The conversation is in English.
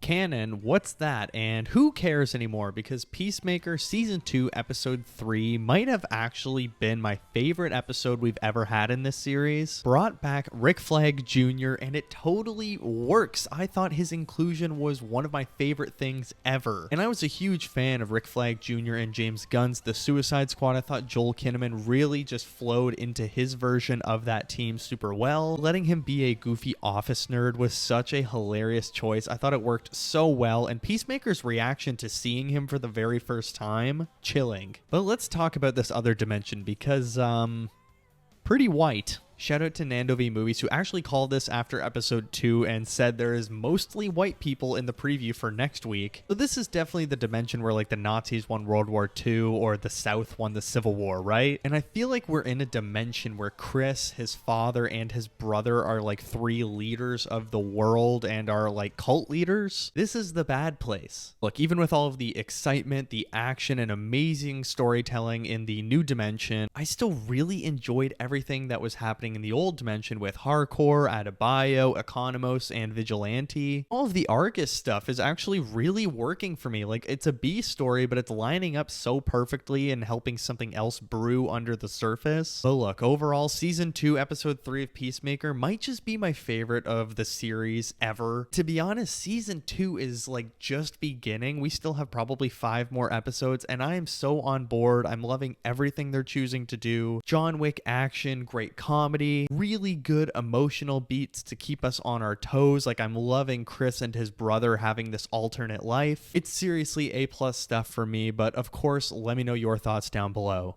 canon, what's that? And who cares anymore? Because Peacemaker Season 2, Episode 3 might have actually been my favorite episode we've ever had in this series. Brought back Rick Flag Jr. and it totally works. I thought his inclusion was one of my favorite things ever. And I was a huge fan of Rick Flag Jr. and James Gunn's The Suicide Squad. I thought Joel Kinnaman really just flowed into his version of that team super well. Letting him be a goofy office nerd was such a hilarious choice. I thought it worked so well, and Peacemaker's reaction to seeing him for the very first time, chilling. But let's talk about this other dimension because, pretty white. Shout out to Nando V Movies, who actually called this after episode 2 and said there is mostly white people in the preview for next week. So this is definitely the dimension where like the Nazis won World War II or the South won the Civil War, right? And I feel like we're in a dimension where Chris, his father, and his brother are like 3 leaders of the world and are like cult leaders. This is the bad place. Look, even with all of the excitement, the action, and amazing storytelling in the new dimension, I still really enjoyed everything that was happening in the old dimension with Hardcore, Adebayo, Economos, and Vigilante. All of the Argus stuff is actually really working for me. Like, it's a B story, but it's lining up so perfectly and helping something else brew under the surface. But look, overall, Season 2, Episode 3 of Peacemaker might just be my favorite of the series ever. To be honest, Season 2 is like just beginning. We still have probably 5 more episodes, and I am so on board. I'm loving everything they're choosing to do. John Wick action, great comedy, really good emotional beats to keep us on our toes. Like, I'm loving Chris and his brother having this alternate life. It's seriously A+ stuff for me, but of course, let me know your thoughts down below.